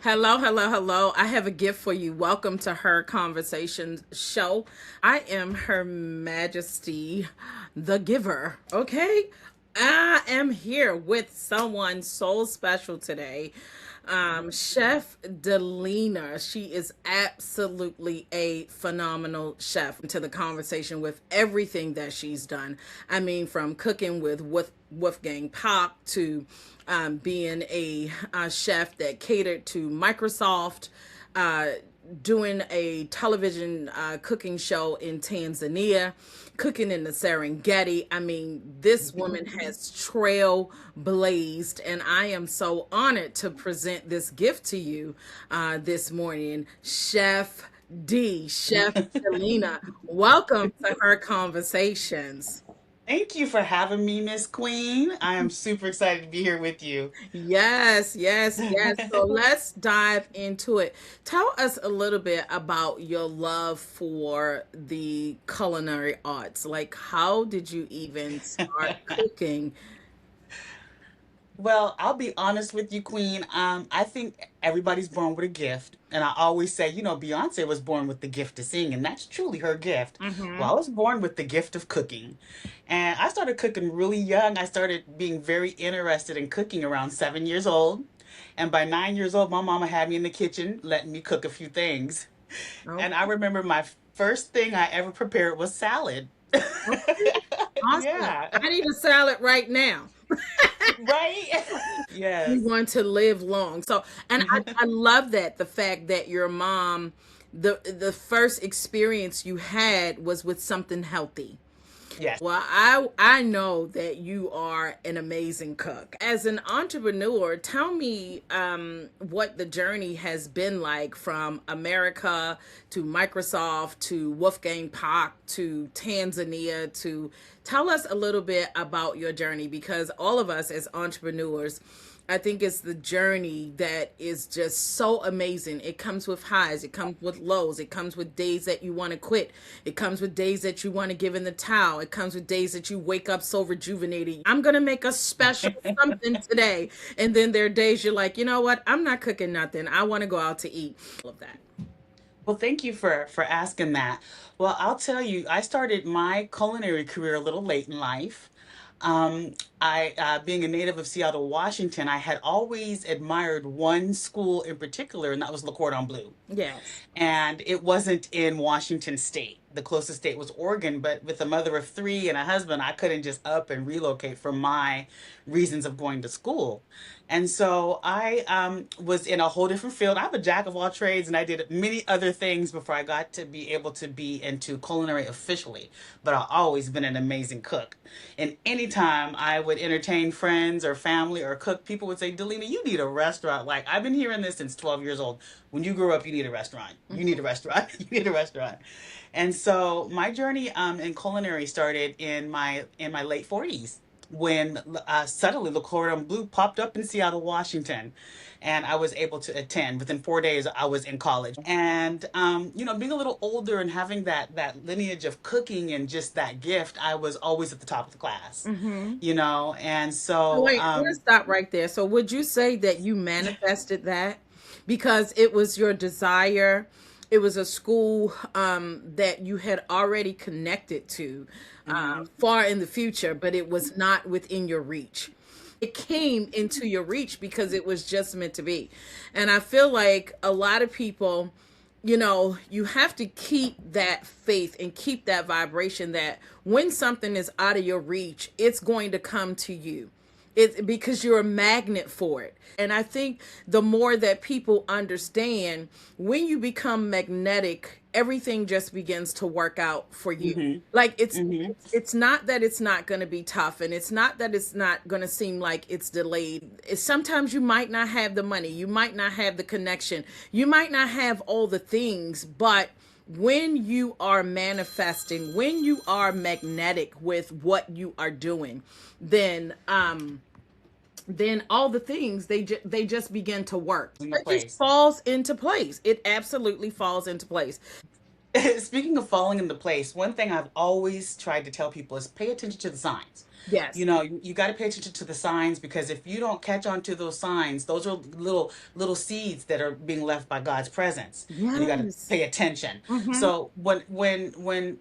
Hello, hello, hello. I have a gift for you. Welcome to Her Conversation Show. I am Her Majesty, the Giver. Okay? I am here with someone so special today. Chef Delina. She is absolutely a phenomenal chef. To the conversation with everything that she's done. I mean, from cooking with Wolfgang Pop to being a chef that catered to Microsoft, uh, doing a television cooking show in Tanzania, cooking in the Serengeti. I mean, this woman has trail blazed, and I am so honored to present this gift to you this morning, Chef Selena. Welcome to Her Conversations. Thank you for having me, Miss Queen. I am super excited to be here with you. Yes, yes, yes. So let's dive into it. Tell us a little bit about your love for the culinary arts. Like, how did you even start cooking? Well, I'll be honest with you, Queen. I think everybody's born with a gift. And I always say, Beyonce was born with the gift to sing, and that's truly her gift. Mm-hmm. Well, I was born with the gift of cooking. And I started cooking really young. I started being very interested in cooking around 7 years old. And by 9 years old, my mama had me in the kitchen, letting me cook a few things. And I Okay. remember my first thing I ever prepared was salad. Okay. Awesome. Yeah. I need a salad right now. Right? You Yes. want to live long. So, and I love that the fact that your mom, the first experience you had was with something healthy. Yes. Well, I know that you are an amazing cook. As an entrepreneur, tell me what the journey has been like from America to Microsoft to Wolfgang Puck to Tanzania to tell us a little bit about your journey because all of us as entrepreneurs, I think it's the journey that is just so amazing. It comes with highs, it comes with lows, it comes with days that you want to quit, it comes with days that you want to give in the towel, it comes with days that you wake up so rejuvenated. I'm going to make a special something today. And then there are days you're like, you know what? I'm not cooking nothing. I want to go out to eat. All of that. Well, thank you for asking that. Well, I'll tell you, I started my culinary career a little late in life. Um, being a native of Seattle, Washington, I had always admired one school in particular, and that was Le Cordon Bleu. Yes. And it wasn't in Washington State. The closest state was Oregon, but with a mother of three and a husband, I couldn't just up and relocate for my reasons of going to school. And so I was in a whole different field. I'm a jack of all trades, and I did many other things before I got to be able to be into culinary officially. But I've always been an amazing cook. And anytime I would entertain friends or family or cook, people would say, Delina, you need a restaurant. Like, I've been hearing this since 12 years old. When you grow up, you need a restaurant. You need a restaurant. You need a restaurant. And so my journey in culinary started in my late 40s when suddenly Le Cordon Bleu popped up in Seattle, Washington, and I was able to attend. Within 4 days, I was in college, and being a little older and having that lineage of cooking and just that gift, I was always at the top of the class, Mm-hmm. and So so wait, I'm gonna stop right there. So would you say that you manifested that because it was your desire? It was a school that you had already connected to mhm. far in the future, but it was not within your reach. It came into your reach because it was just meant to be. And I feel like a lot of people, you have to keep that faith and keep that vibration that when something is out of your reach, it's going to come to you. It's because you're a magnet for it. And I think the more that people understand, when you become magnetic, everything just begins to work out for you. Mhm. Like it's Mhm. it's not that it's not going to be tough, and it's not that it's not going to seem like it's delayed. Sometimes you might not have the money, you might not have the connection, you might not have all the things, but when you are manifesting, when you are magnetic with what you are doing, then all the things they just begin to work. In the It just place. falls into place. It absolutely falls into place. Speaking of falling into place, one thing I've always tried to tell people is pay attention to the signs. Yes. You got to pay attention to the signs, because if you don't catch on to those signs, those are little seeds that are being left by God's presence, and you got to Yes. pay attention. Mm-hmm. So when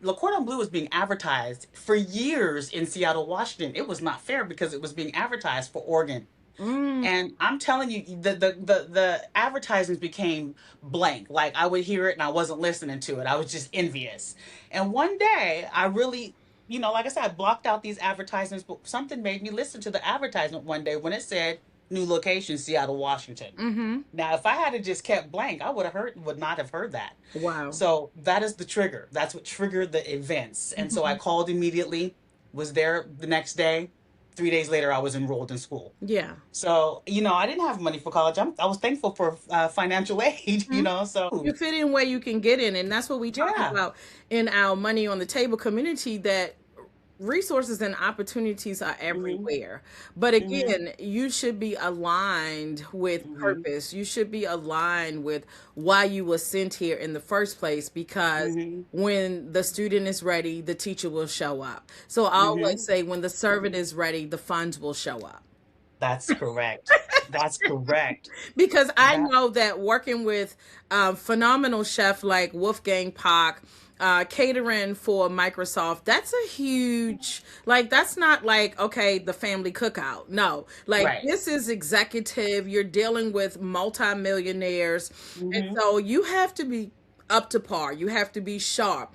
Le Cordon Bleu was being advertised for years in Seattle, Washington, it was not fair because it was being advertised for Oregon. Mm. And I'm telling you, the advertisements became blank. Like, I would hear it and I wasn't listening to it. I was just envious. And one day I really, like I said, I blocked out these advertisements, but something made me listen to the advertisement one day when it said new location, Seattle, Washington. Mm-hmm. Now, if I had just kept blank, I would not have heard that. Wow. So that is the trigger. That's what triggered the events. And so I Mm-hmm. called immediately, was there the next day. 3 days later, I was enrolled in school. Yeah. So, I didn't have money for college. I was thankful for financial aid, You so fit in where you can get in, and that's what we talk yeah. about in our Money on the Table community, that resources and opportunities are Hmm. everywhere. But Hmm. again, you should be aligned with Hmm. purpose. You should be aligned with why you were sent here in the first place, because Hmm. when the student is ready, the teacher will show up. So I always Hmm. say, when the servant is ready, the funds will show up. That's correct. That's correct. Because I That know that working with phenomenal chef like Wolfgang Puck, catering for Microsoft, that's a huge, like, that's not like, okay, the family cookout. No, like, right. this is executive. You're dealing with multimillionaires. And Hmm. so you have to be up to par. You have to be sharp.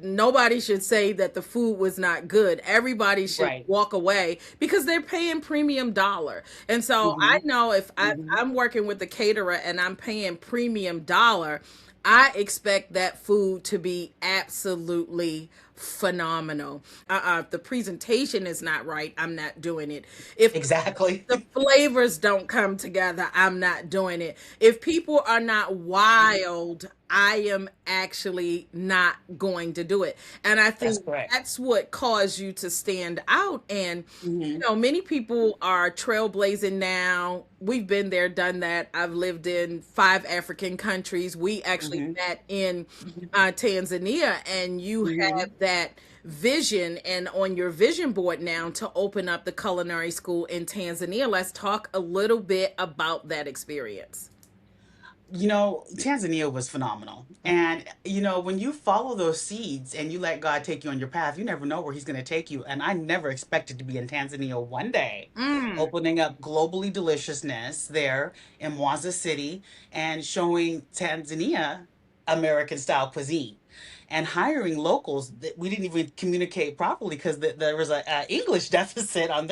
Nobody should say that the food was not good. Everybody should Right. walk away because they're paying premium dollar. And so I Hmm. know if Hmm. I'm working with the caterer and I'm paying premium dollar, I expect that food to be absolutely phenomenal. If the presentation is not right, I'm not doing it. If Exactly. the flavors don't come together, I'm not doing it. If people are not wild, I am actually not going to do it. And I That's think correct. that's what caused you to stand out. And, Hmm. many people are trailblazing now. We've been there, done that. I've lived in 5 African countries. We actually Hmm. met in Tanzania, and you Hmm. have that vision, and on your vision board now, to open up the culinary school in Tanzania. Let's talk a little bit about that experience. Tanzania was phenomenal. And, when you follow those seeds and you let God take you on your path, you never know where He's going to take you. And I never expected to be in Tanzania one day, Mm, opening up globally deliciousness there in Mwanza City and showing Tanzania American style cuisine. And hiring locals that we didn't even communicate properly because there was a English deficit on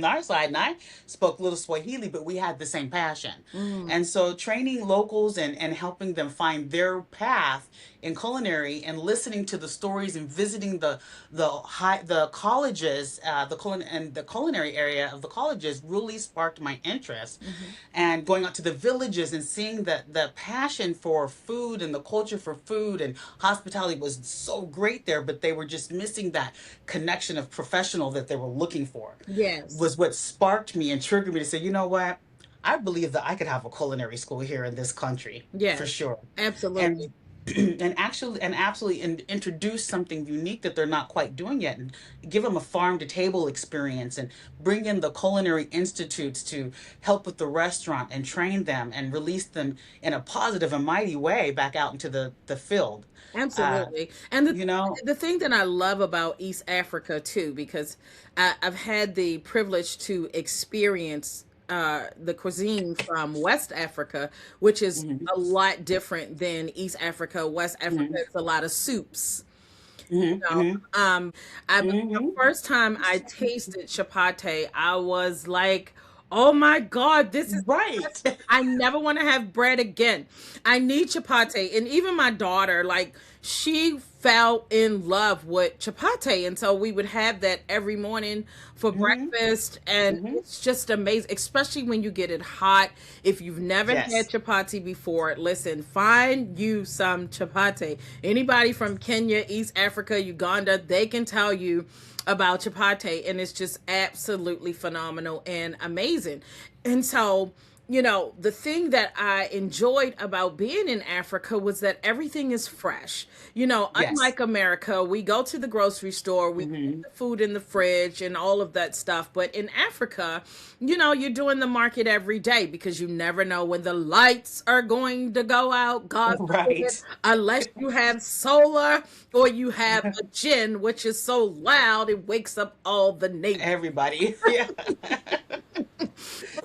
our side, and I spoke little Swahili, but we had the same passion. mm. And so training locals and helping them find their path in culinary, and listening to the stories and visiting the colleges, and the culinary area of the colleges really sparked my interest. Mhm. And going out to the villages and seeing that the passion for food and the culture for food and hospitality was so great there, but they were just missing that connection of professional that they were looking for, Yes. was what sparked me and triggered me to say, you know what? I believe that I could have a culinary school here in this country for Yes. sure. Absolutely. And and absolutely introduce something unique that they're not quite doing yet, and give them a farm to table experience, and bring in the culinary institutes to help with the restaurant and train them and release them in a positive and mighty way back out into the field. uh Absolutely. And you know the thing that I love about East Africa too, because I've had the privilege to experience the cuisine from West Africa, which is hmm a lot different than East Africa. West Africa hmm is a lot of soups. hmm know, hmm the hmm first time I tasted chapati, I was like, "Oh my God, this is the right. best. I never want to have bread again. I need chapati." And even my daughter, like, she fell in love with chapati, and so we would have that every morning for Hmm. breakfast, and Hmm. it's just amazing, especially when you get it hot. If you've never had Yes. chapati before, listen, find you some chapati. Anybody from Kenya, East Africa, Uganda, they can tell you about chapati, and it's just absolutely phenomenal and amazing. And so the thing that I enjoyed about being in Africa was that everything is fresh. Yes. Unlike America, we go to the grocery store, we Hmm. put the food in the fridge and all of that stuff. But in Africa, you're doing the market every day because you never know when the lights are going to go out. God forbid, Right. unless you have solar or you have a gin, which is so loud it wakes up all the neighbors. Everybody. Yeah.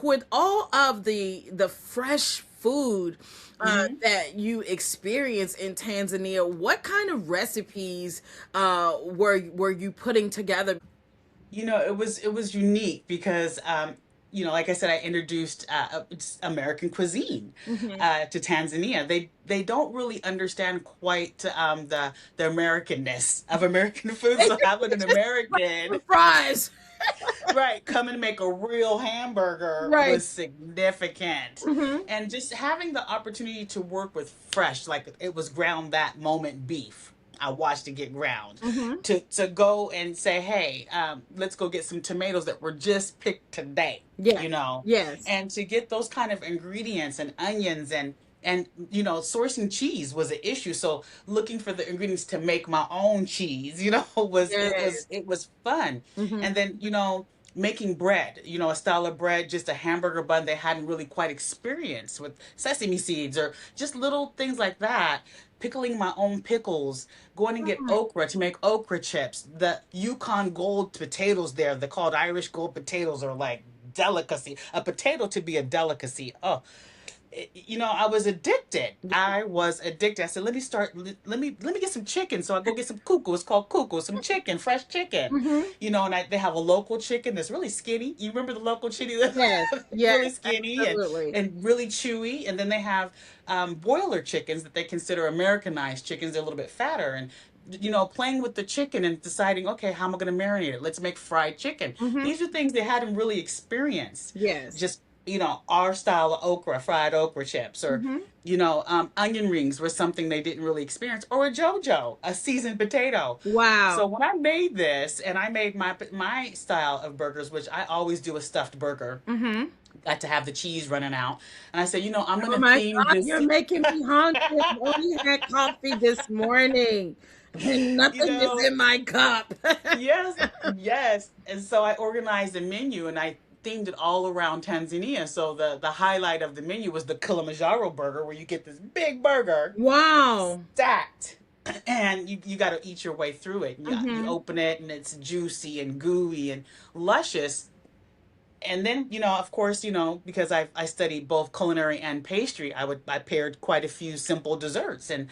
With all of the fresh food Hmm. that you experience in Tanzania, what kind of recipes were you putting together? It was unique because like I said, I introduced American cuisine Hmm. to Tanzania. They don't really understand quite the Americanness of American food. So having an American, Fries. right, come and make a real hamburger Right. was significant. Hmm. And just having the opportunity to work with fresh, like it was ground that moment beef. I watched it get ground. Hmm. To go and say, hey, let's go get some tomatoes that were just picked today, Yes. Yes. and to get those kind of ingredients and onions and sourcing cheese was an issue. So looking for the ingredients to make my own cheese, was it was Yes. it was fun. Hmm. And then making bread, a style of bread, just a hamburger bun they hadn't really quite experienced with sesame seeds or just little things like that. Pickling my own pickles, going and get okra to make okra chips. The Yukon Gold potatoes there, they're called Irish Gold potatoes, are like delicacy. A potato to be a delicacy. Oh, I was addicted. I was addicted. I said, let me start. Let me get some chicken. So I go get some cuckoo. It's called cuckoo. Some chicken, fresh chicken. Hmm. And they have a local chicken that's really skinny. You remember the local chicken Yes. that's Yes. really skinny and Absolutely. and really chewy. And then they have broiler chickens that they consider Americanized chickens. They're a little bit fatter and. Playing with the chicken and deciding, okay, how am I going to marinate it? Let's make fried chicken. Hmm. These are things they hadn't really experienced. Yes. Just our style of okra, fried okra chips, or Hmm. onion rings were something they didn't really experience, or a JoJo, a seasoned potato. So Wow. when I made this, and I made my style of burgers, which I always do a stuffed burger, Hmm. got to have the cheese running out, and I said, I'm Oh gonna my theme God, this, you're making me hungry. I've only had coffee this morning and you nothing is know, in my cup. yes, yes. And so I organized a menu and I themed it all around Tanzania. So the highlight of the menu was the Kilimanjaro burger, where you get this big burger Wow. stacked. And you got to eat your way through it. You Hmm. open it and it's juicy and gooey and luscious. And then, of course, because I studied both culinary and pastry, I paired quite a few simple desserts. And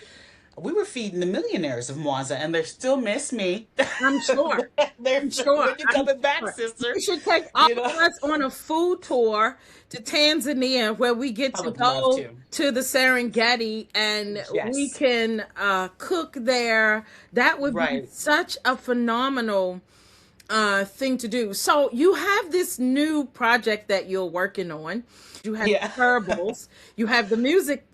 we were feeding the millionaires of Mwanza, and they still miss me. I'm sure. They're, I'm sure. when you I'm coming back, sure. sister? You should take all You know, of us on a food tour to Tanzania where we get I to would love go to. to the Serengeti and we Yes. can cook there. That would be Right. such a phenomenal thing to do. So you have this new project that you're working on. You have Yeah. herbals. You have the music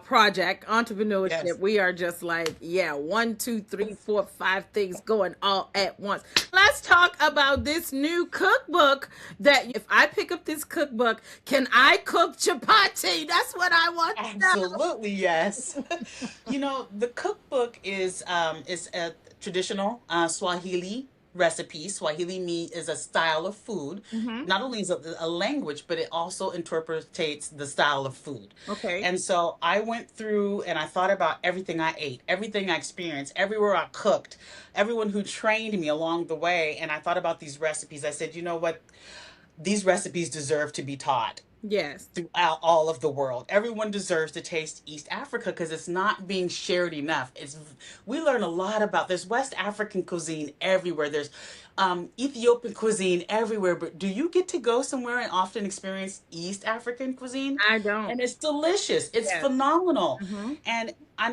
project, entrepreneurship. Yes. We are just like, yeah, one, two, three, four, five things going all at once. Let's talk about this new cookbook that if I pick up this cookbook, can I cook chapati? That's what I want to know. Absolutely, yes. The cookbook is a traditional Swahili recipe. Swahili meat is a style of food. Hmm. Not only is it a language, but it also interpretates the style of food. Okay. And so I went through and I thought about everything I ate, everything I experienced, everywhere I cooked, everyone who trained me along the way, and I thought about these recipes. I said, you know what? These recipes deserve to be taught Yes. throughout all of the world. Everyone deserves to taste East Africa because it's not being shared enough. We learn a lot about there's West African cuisine everywhere. There's Ethiopian cuisine everywhere. But do you get to go somewhere and often experience East African cuisine? I don't. And it's delicious. It's Yes. phenomenal. Hmm. And I'm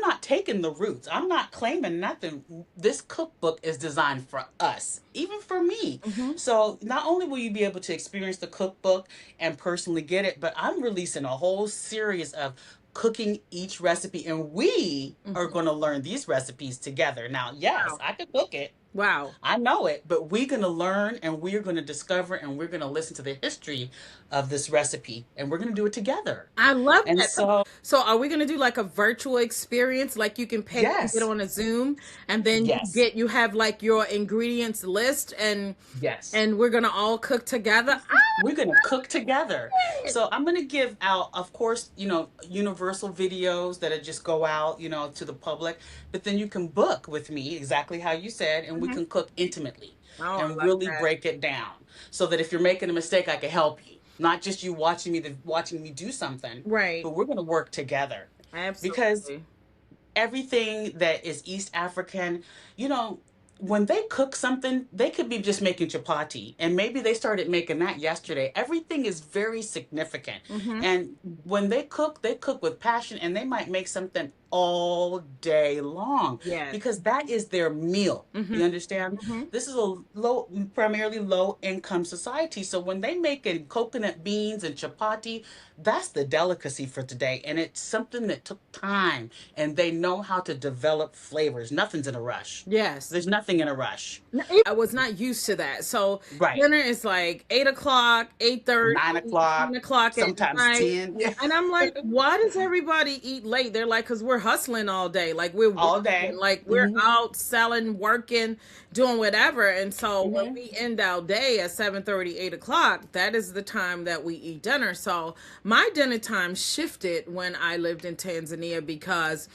not taking the roots. I'm not claiming nothing. This cookbook is designed for us, even for me. Hmm. So not only will you be able to experience the cookbook and personally get it, but I'm releasing a whole series of cooking each recipe, and we are Hmm. going to learn these recipes together. Now, yes, Wow. I could cook it. Wow. I know it, but we're going to learn and we're going to discover and we're going to listen to the history of this recipe and we're going to do it together. I love And that. So, so, so are we going to do like a virtual experience? Like you can pay and get yes, on a Zoom, and then yes, you have like your ingredients list, yes. and we're going to all cook together. We're going to cook together. I So I'm going to give out, of course, universal videos that just go out, to the public, but then you can book with me exactly how you said, and we Mhm. can cook intimately Oh, I and love really that. break it down so that if you're making a mistake, I can help you. Not just you watching me do something, Right. but we're going to work together because Absolutely. everything that is East African, you know, when they cook something, they could be just making chapati, and maybe they started making that yesterday. Everything is very significant. Mm-hmm. And when they cook with passion, and they might make something all day long Yes. because that is their meal. Mm-hmm. You understand? Mm-hmm. This is a primarily low income society. So when they making coconut beans and chapati, that's the delicacy for today. And it's something that took time and they know how to develop flavors. Nothing's in a rush. Yes. There's nothing in a rush. I was not used to that. So Right. dinner is like 8 o'clock, 8:30, 9 o'clock, 9 o'clock at sometimes night. 10. Yeah. And I'm like, why does everybody eat late? They're like, because we're hustling all day. Like we're All working, day. like we're Hmm. out selling, working, doing whatever. And so when Hmm. we end our day at 7:30, 8 o'clock, that is the time that we eat dinner. So my dinner time shifted when I lived in Tanzania because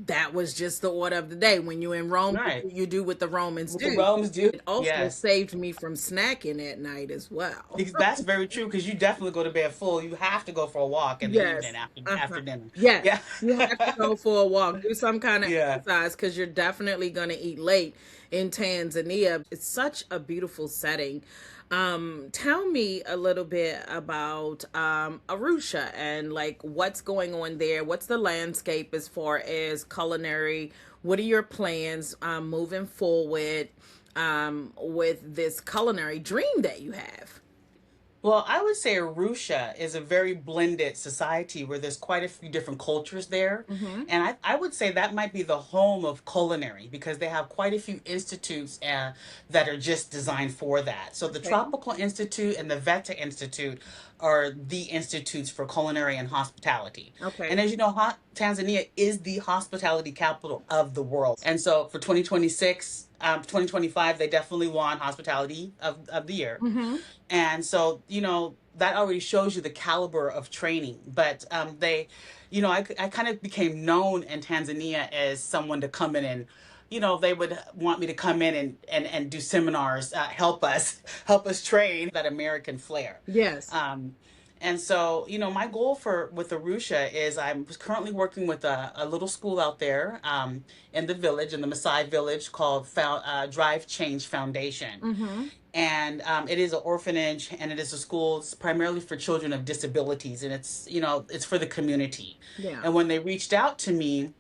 that was just the order of the day. When you're in Rome, Right. you do what the Romans What the do. Romans do. It also Yes. saved me from snacking at night as well. Because that's very true because you definitely go to bed full. You have to go for a walk in the evening Yes. after dinner. Yes. Yeah. You have to go for a walk, do some kind of Yeah. exercise because you're definitely going to eat late in Tanzania. It's such a beautiful setting. Tell me a little bit about Arusha and like what's going on there. What's the landscape as far as culinary? What are your plans moving forward with this culinary dream that you have? Well, I would say Arusha is a very blended society where there's quite a few different cultures there. Mm-hmm. And I would say that might be the home of culinary because they have quite a few institutes that are just designed for that. So the Okay. Tropical Institute and the Veta Institute are the institutes for culinary and hospitality. Okay. And as you know, Tanzania is the hospitality capital of the world. And so for 2026, 2025, they definitely won hospitality of the year. Mm-hmm. And so, that already shows you the caliber of training. But I kind of became known in Tanzania as someone to come in and, they would want me to come in and do seminars, help us train that American flair. Yes. Um, and so, my goal with Arusha is I'm currently working with a little school out there in the village, in the Maasai village called Drive Change Foundation. Mm-hmm. And it is an orphanage and it is a school. It's primarily for children of disabilities and it's for the community. Yeah. And when they reached out to me,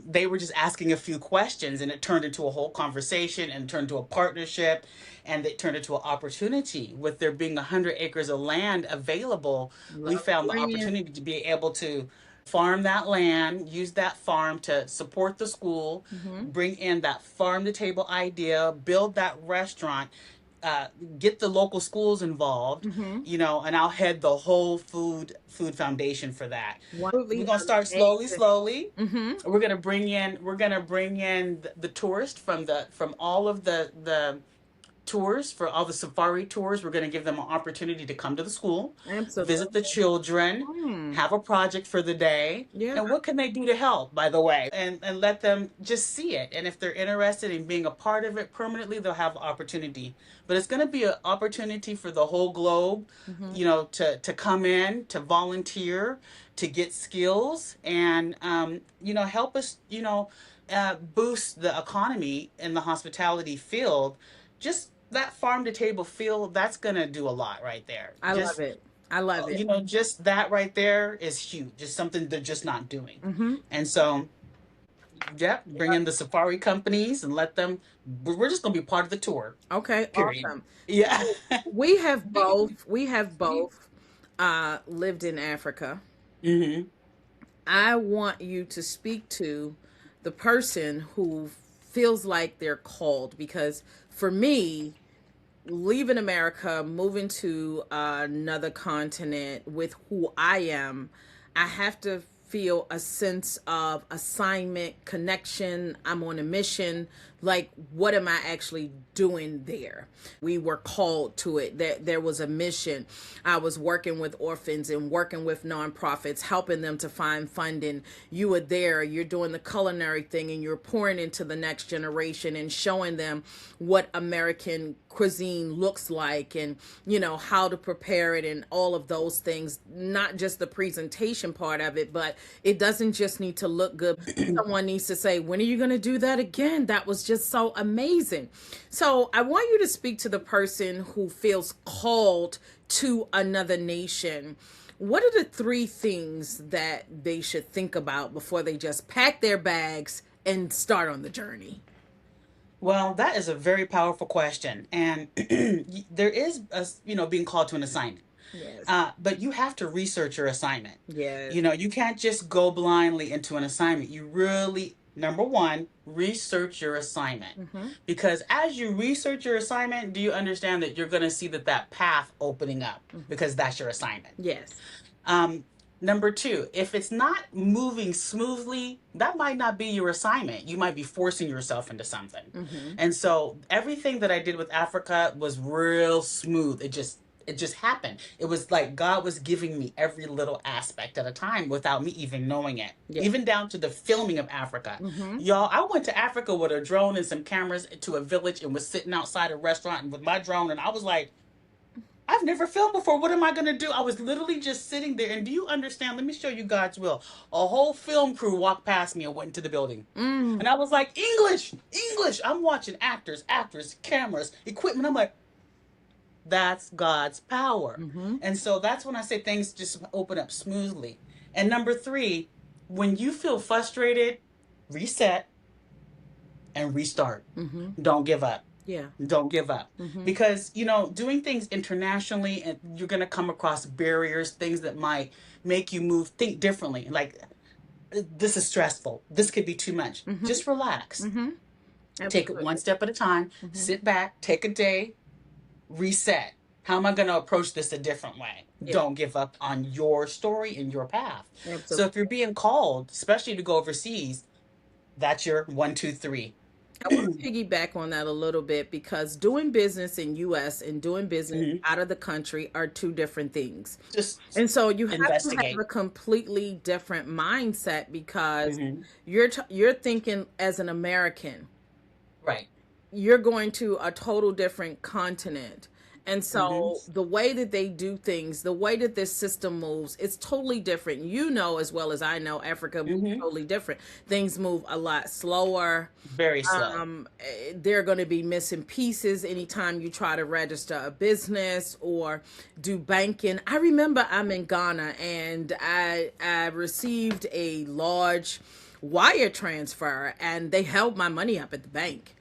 they were just asking a few questions and it turned into a whole conversation and turned to a partnership and it turned into an opportunity. With there being 100 acres of land available, we Love found the hearing it. opportunity to be able to farm that land, use that farm to support the school, Mm-hmm. bring in that farm to table idea, build that restaurant, uh, get the local schools involved, Mm-hmm. and I'll head the whole food foundation for that. We're Absolutely gonna start slowly, amazing. slowly. Mm-hmm. We're gonna bring in the tourists from all of the tours for all the safari tours. We're going to give them an opportunity to come to the school, visit the Absolutely. children, Mm. have a project for the day. Yeah. And what can they do to help, by the way? And let them just see it. And if they're interested in being a part of it permanently, they'll have opportunity. But it's going to be an opportunity for the whole globe, Mm-hmm. to come in, to volunteer, to get skills, and help us, boost the economy in the hospitality field. Just that farm to table feel, that's gonna do a lot right there. I love it. I love it. Just that right there is huge. Just something they're just not doing. Mm-hmm. And so, yep, bring in the safari companies and let them. We're just gonna be part of the tour. Okay. Period. Awesome. Yeah. We have both. We have both lived in Africa. Hmm. I want you to speak to the person who feels like they're called. Because for me, leaving America, moving to another continent with who I am, I have to feel a sense of assignment, connection. I'm on a mission. Like, what am I actually doing there? We were called to it. There was a mission. I was working with orphans and working with nonprofits, helping them to find funding. You were there, you're doing the culinary thing, and you're pouring into the next generation and showing them what American cuisine looks like, and how to prepare it, and all of those things. Not just the presentation part of it, but it doesn't just need to look good. Someone needs to say, when are you going to do that again? That was just so amazing. So I want you to speak to the person who feels called to another nation. What are the 3 things that they should think about before they just pack their bags and start on the journey? Well, that is a very powerful question. And there is, being called to an assignment. Yes. But you have to research your assignment. Yes. You can't just go blindly into an assignment. You really, number one, research your assignment. Because as you research your assignment, do you understand that you're going to see that path opening up, because that's your assignment. Yes. Number 2, if it's not moving smoothly, that might not be your assignment. You might be forcing yourself into something. And so everything that I did with Africa was real smooth. It just happened. It was like God was giving me every little aspect at a time without me even knowing it. Yeah. Even down to the filming of Africa. Y'all, I went to Africa with a drone and some cameras to a village and was sitting outside a restaurant with my drone, and I was like, I've never filmed before. What am I going to do? I was literally just sitting there. And do you understand? Let me show you God's will. A whole film crew walked past me and went into the building. And I was like, English, English. I'm watching actors, cameras, equipment. I'm like, that's God's power. And so that's when I say things just open up smoothly. And number 3, when you feel frustrated, reset and restart. Don't give up. Yeah. Don't give up. Because, doing things internationally, and you're going to come across barriers, things that might make you think differently. Like, this is stressful. This could be too much. Just relax. Take it one step at a time. Sit back, take a day, reset. How am I going to approach this a different way? Yeah. Don't give up on your story and your path. Absolutely. So if you're being called, especially to go overseas, that's your 1, 2, 3. I want to piggyback on that a little bit, because doing business in U.S. and doing business out of the country are 2 different things. And so you have to have a completely different mindset, because you're thinking as an American. Right. You're going to a total different continent. And so the way that they do things, the way that this system moves, it's totally different. As well as I know, Africa moves totally different. Things move a lot slower. Very slow. They're going to be missing pieces anytime you try to register a business or do banking. I remember I'm in Ghana, and I received a large wire transfer, and they held my money up at the bank.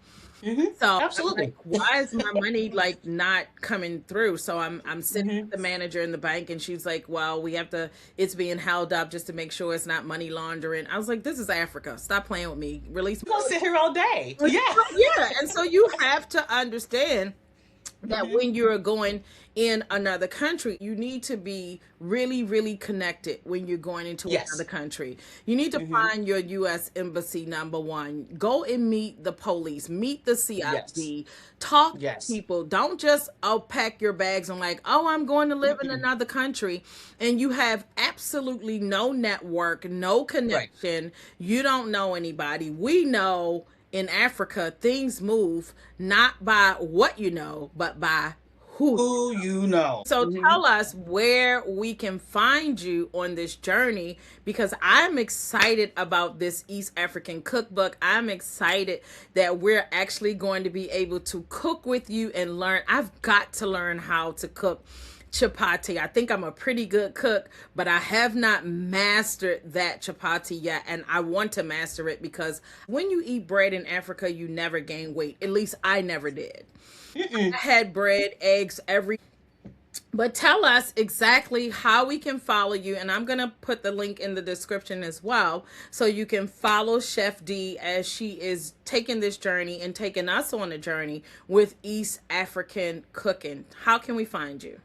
So absolutely. Like, why is my money not coming through? So I'm sitting with the manager in the bank, and she's like, well, it's being held up just to make sure it's not money laundering. I was like, this is Africa. Stop playing with me. Release me. I'm gonna sit here all day. Yeah. Yeah. And so you have to understand that when you're going in another country, you need to be really, really connected when you're going into another country. You need to find your U.S. embassy, number 1. Go and meet the police, meet the CID, talk to people. Don't just pack your bags and I'm going to live in another country, and you have absolutely no network, no connection. Right. You don't know anybody. We know in Africa, things move not by what you know, but by who you know. So tell us where we can find you on this journey, because I'm excited about this East African cookbook. I'm excited that we're actually going to be able to cook with you and learn. I've got to learn how to cook chapati. I think I'm a pretty good cook, but I have not mastered that chapati yet, and I want to master it, because when you eat bread in Africa, you never gain weight. At least I never did. I had bread, eggs every But tell us exactly how we can follow you. And I'm going to put the link in the description as well. So you can follow Chef D as she is taking this journey and taking us on a journey with East African cooking. How can we find you?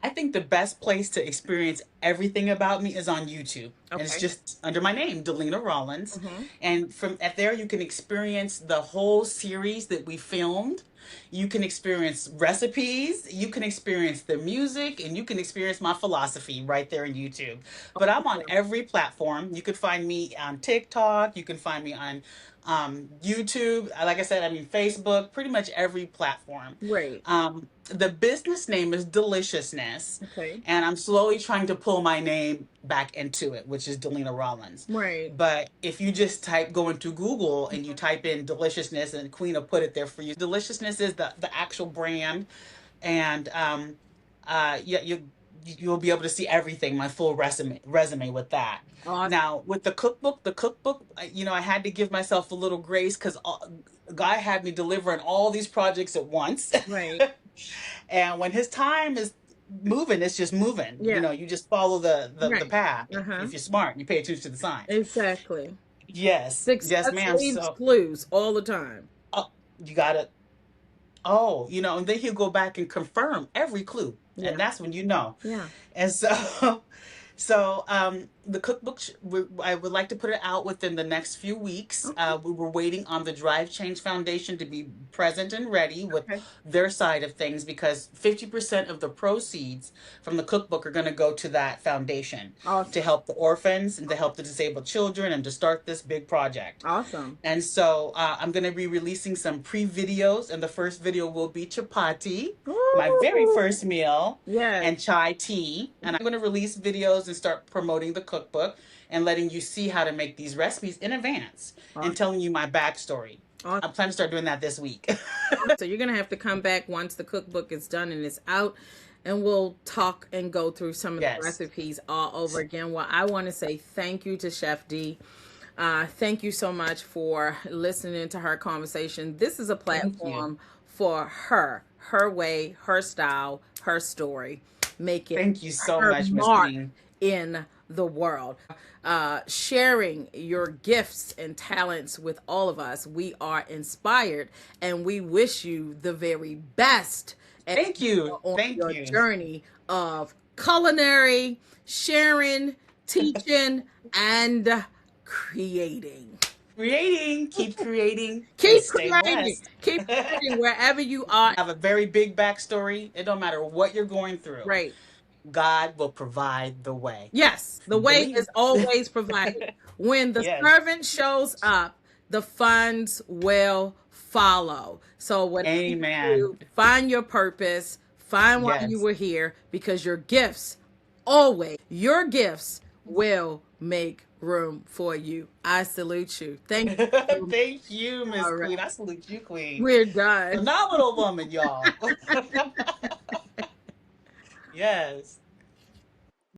I think the best place to experience everything about me is on YouTube. And it's Okay. just under my name, Delina Rollins. Mm-hmm. And from at there you can experience the whole series that we filmed. You can experience recipes, you can experience the music, and you can experience my philosophy right there in YouTube. But I'm on Awesome. every platform. You could find me on TikTok, you can find me on YouTube. Like I said, I mean Facebook, pretty much every platform. Right. The business name is Deliciousness, Okay. and I'm slowly trying to pull my name back into it, which is Delina Rollins. Right. But if you just go into Google and you type in Deliciousness, and Queen will put it there for you. Deliciousness is the actual brand, and yeah, you'll be able to see everything, my full resume with that. Awesome. Now with the cookbook, I had to give myself a little grace because guy had me delivering all these projects at once. Right. And when his time is moving, it's just moving. Yeah. You just follow the Right. path. Uh-huh. If you're smart, you pay attention to the signs. Exactly. Yes, Success ma'am. leaves So, clues all the time. oh, you gotta. Oh, and then he'll go back and confirm every clue, Yeah. and that's when you know. Yeah. And so, the cookbook, I would like to put it out within the next few weeks. Okay. We were waiting on the Drive Change Foundation to be present and ready with Okay. their side of things because 50% of the proceeds from the cookbook are going to go to that foundation to Awesome. help the orphans and to help the disabled children and to start this big project. Awesome. And so I'm going to be releasing some pre-videos, and the first video will be chapati, my very Ooh. first meal, Yes. and chai tea. And I'm going to release videos and start promoting the cookbook and letting you see how to make these recipes in advance and Awesome. telling you my backstory. Awesome. I plan to start doing that this week. So you're gonna have to come back once the cookbook is done and it's out, and we'll talk and go through some of the Yes. recipes all over again. Well, I want to say thank you to Chef D. Thank you so much for listening to her conversation. This is a Thank you. platform for her way, her style, her story. Make it Thank you so her much, Miss mark Queen. in the world. Sharing your gifts and talents with all of us. We are inspired and we wish you the very best as Thank you you. go on Thank your you. journey of culinary, sharing, teaching, and creating. Keep creating, and Keep stay creating. blessed. Keep creating wherever you are. Have a very big backstory. It don't matter what you're going through. Right. God will provide the way. Yes, the way Believe is always provided. it. When the Yes. servant shows up, the funds will follow. So whatever you Amen. do, find your purpose, find why you Yes. were here, because your gifts will make room for you. I salute you. Thank you. Thank you, Miss All right. Queen. I salute you, Queen. We're done. Phenomenal woman, y'all. Yes.